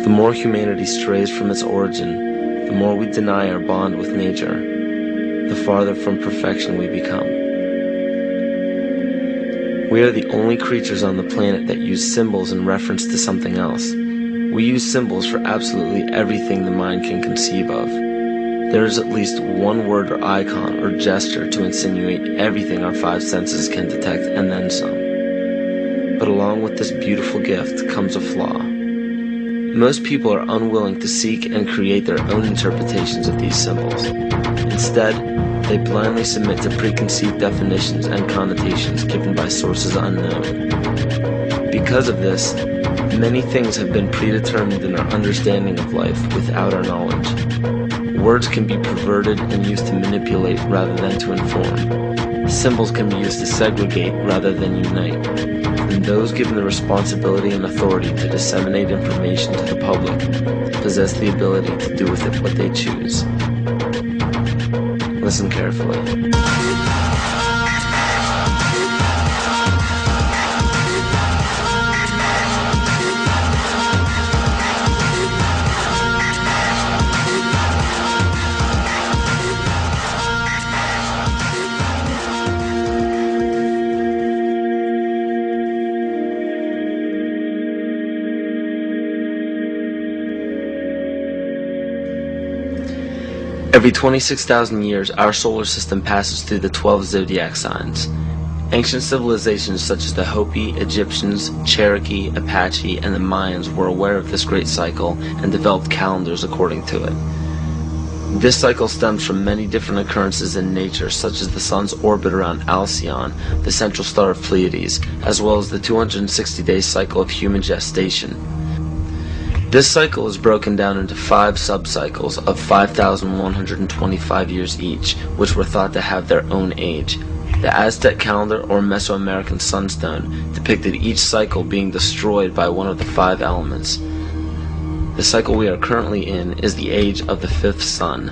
The more humanity strays from its origin, the more we deny our bond with nature, the farther from perfection we become. We are the only creatures on the planet that use symbols in reference to something else. We use symbols for absolutely everything the mind can conceive of. There is at least one word or icon or gesture to insinuate everything our five senses can detect and then some. But along with this beautiful gift comes a flaw. Most people are unwilling to seek and create their own interpretations of these symbols. Instead, they blindly submit to preconceived definitions and connotations given by sources unknown. Because of this, many things have been predetermined in our understanding of life without our knowledge. Words can be perverted and used to manipulate rather than to inform. Symbols can be used to segregate rather than unite. And those given the responsibility and authority to disseminate information to the public possess the ability to do with it what they choose. Listen carefully. Every 26,000 years, our solar system passes through the 12 zodiac signs. Ancient civilizations such as the Hopi, Egyptians, Cherokee, Apache, and the Mayans were aware of this great cycle and developed calendars according to it. This cycle stems from many different occurrences in nature, such as the sun's orbit around Alcyon, the central star of Pleiades, as well as the 260-day cycle of human gestation. This cycle is broken down into 5 sub-cycles of 5,125 years each, which were thought to have their own age. The Aztec calendar or Mesoamerican sunstone depicted each cycle being destroyed by one of the 5 elements. The cycle we are currently in is the age of the 5th sun,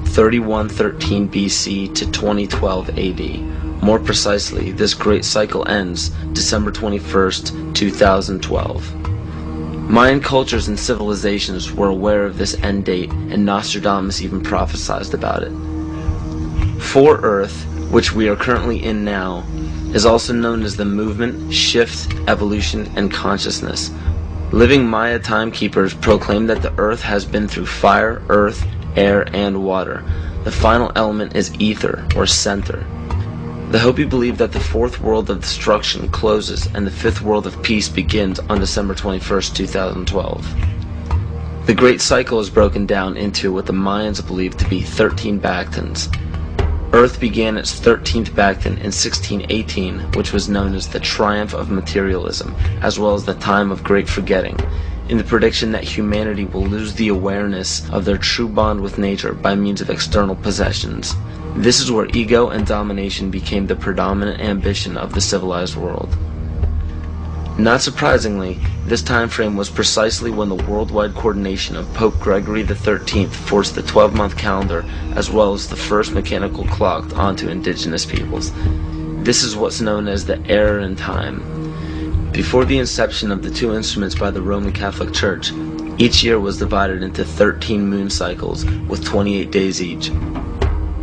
3113 BC to 2012 AD. More precisely, this great cycle ends December 21st, 2012. Mayan cultures and civilizations were aware of this end date, and Nostradamus even prophesied about it. 4 Earth, which we are currently in now, is also known as the movement, shift, evolution, and consciousness. Living Maya timekeepers proclaim that the Earth has been through fire, earth, air, and water. The final element is ether, or center. The Hopi believe that the 4th world of destruction closes and the 5th world of peace begins on December 21st, 2012. The Great Cycle is broken down into what the Mayans believe to be 13 Bactans. Earth began its 13th Bactan in 1618, which was known as the Triumph of Materialism, as well as the Time of Great Forgetting, in the prediction that humanity will lose the awareness of their true bond with nature by means of external possessions. This is where ego and domination became the predominant ambition of the civilized world. Not surprisingly, this time frame was precisely when the worldwide coordination of Pope Gregory XIII forced the 12-month calendar as well as the first mechanical clock onto indigenous peoples. This is what's known as the error in time. Before the inception of the 2 instruments by the Roman Catholic Church, each year was divided into 13 moon cycles with 28 days each.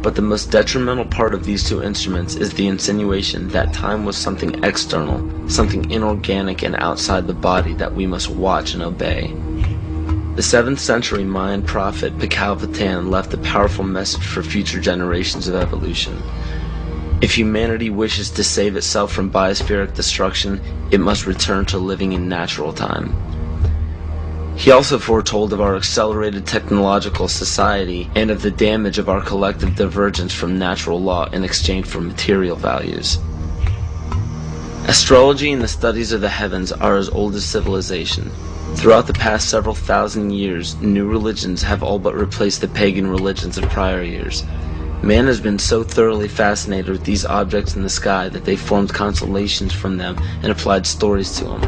But the most detrimental part of these 2 instruments is the insinuation that time was something external, something inorganic and outside the body that we must watch and obey. The 7th century Mayan prophet Pacalvatan left a powerful message for future generations of evolution. If humanity wishes to save itself from biospheric destruction, it must return to living in natural time. He also foretold of our accelerated technological society and of the damage of our collective divergence from natural law in exchange for material values. Astrology and the studies of the heavens are as old as civilization. Throughout the past several thousand years, new religions have all but replaced the pagan religions of prior years. Man has been so thoroughly fascinated with these objects in the sky that they formed constellations from them and applied stories to them.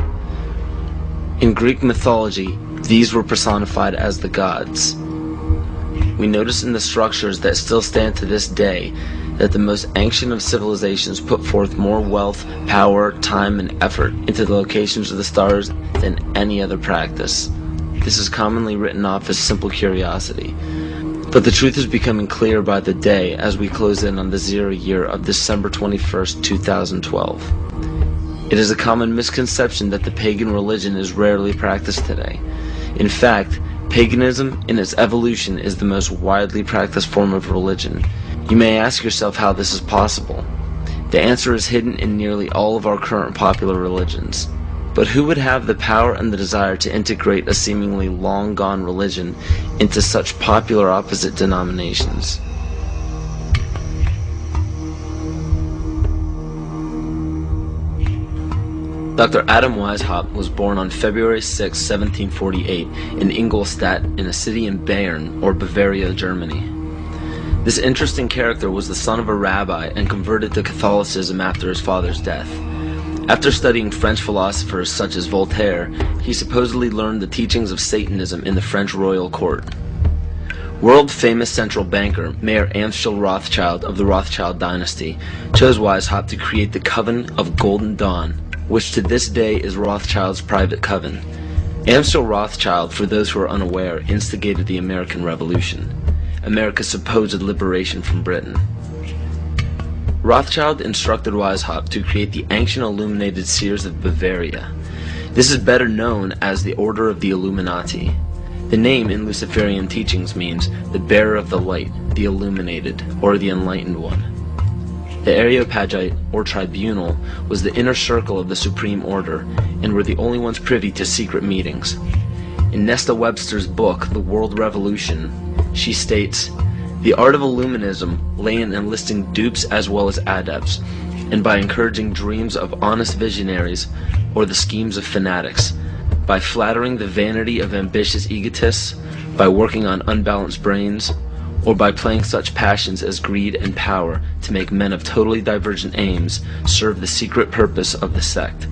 In Greek mythology, these were personified as the gods. We notice in the structures that still stand to this day that the most ancient of civilizations put forth more wealth, power, time, and effort into the locations of the stars than any other practice. this is commonly written off as simple curiosity. But the truth is becoming clearer by the day as we close in on the 0 year of December 21st, 2012. It is a common misconception that the pagan religion is rarely practiced today. In fact, paganism in its evolution is the most widely practiced form of religion. You may ask yourself how this is possible. The answer is hidden in nearly all of our current popular religions. But who would have the power and the desire to integrate a seemingly long-gone religion into such popular opposite denominations? Dr. Adam Weishaupt was born on February 6, 1748 in Ingolstadt in a city in Bayern, or Bavaria, Germany. This interesting character was the son of a rabbi and converted to Catholicism after his father's death. After studying French philosophers such as Voltaire, he supposedly learned the teachings of Satanism in the French royal court. World-famous central banker Mayer Amschel Rothschild of the Rothschild dynasty chose Weishaupt to create the Coven of Golden Dawn, which to this day is Rothschild's private coven. Amschel Rothschild, for those who are unaware, instigated the American Revolution, America's supposed liberation from Britain. Rothschild instructed Weishaupt to create the Ancient Illuminated Seers of Bavaria. This is better known as the Order of the Illuminati. The name in Luciferian teachings means the bearer of the light, the illuminated, or the enlightened one. The Areopagite, or tribunal, was the inner circle of the Supreme Order, and were the only ones privy to secret meetings. In Nesta Webster's book, The World Revolution, she states, "The art of Illuminism lay in enlisting dupes as well as adepts, and by encouraging dreams of honest visionaries or the schemes of fanatics, by flattering the vanity of ambitious egotists, by working on unbalanced brains, or by playing such passions as greed and power to make men of totally divergent aims serve the secret purpose of the sect.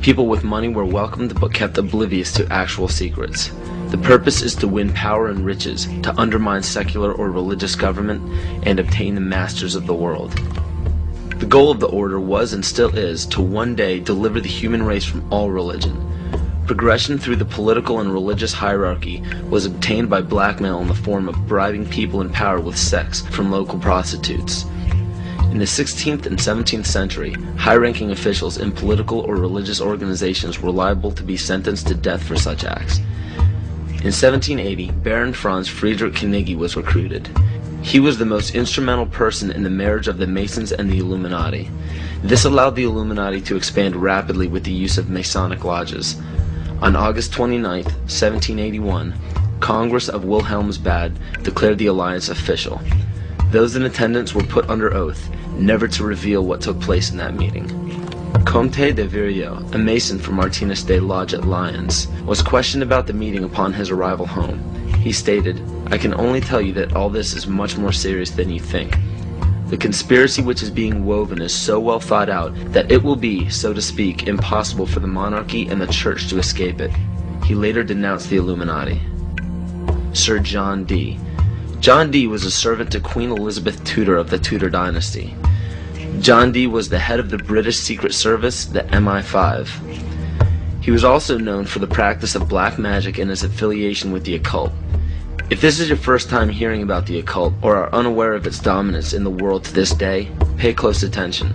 People with money were welcomed but kept oblivious to actual secrets. The purpose is to win power and riches, to undermine secular or religious government, and obtain the masters of the world." The goal of the order was and still is to one day deliver the human race from all religion. Progression through the political and religious hierarchy was obtained by blackmail in the form of bribing people in power with sex from local prostitutes. In the 16th and 17th century, high-ranking officials in political or religious organizations were liable to be sentenced to death for such acts. In 1780, Baron Franz Friedrich Knigge was recruited. He was the most instrumental person in the marriage of the Masons and the Illuminati. This allowed the Illuminati to expand rapidly with the use of Masonic lodges. On August 29, 1781, Congress of Wilhelmsbad declared the alliance official. Those in attendance were put under oath, never to reveal what took place in that meeting. Comte de Virio, a Mason from Martinez Day Lodge at Lyons, was questioned about the meeting upon his arrival home. He stated, "I can only tell you that all this is much more serious than you think. The conspiracy which is being woven is so well thought out that it will be, so to speak, impossible for the monarchy and the church to escape it." He later denounced the Illuminati. Sir John Dee. John Dee was a servant to Queen Elizabeth Tudor of the Tudor dynasty. John Dee was the head of the British Secret Service, the MI5. He was also known for the practice of black magic and his affiliation with the occult. If this is your first time hearing about the occult, or are unaware of its dominance in the world to this day, pay close attention.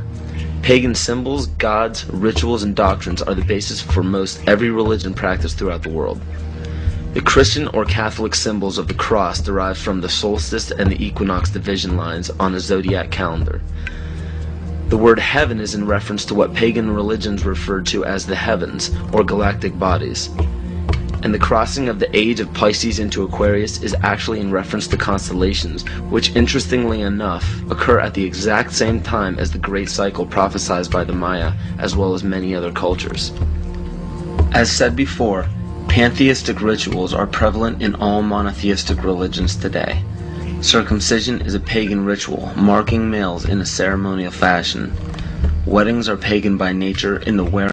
Pagan symbols, gods, rituals, and doctrines are the basis for most every religion practiced throughout the world. The Christian or Catholic symbols of the cross derive from the solstice and the equinox division lines on a zodiac calendar. The word heaven is in reference to what pagan religions referred to as the heavens, or galactic bodies. And the crossing of the age of Pisces into Aquarius is actually in reference to constellations, which interestingly enough occur at the exact same time as the great cycle prophesied by the Maya, as well as many other cultures. As said before, pantheistic rituals are prevalent in all monotheistic religions today. Circumcision is a pagan ritual, marking males in a ceremonial fashion. Weddings are pagan by nature in the wearing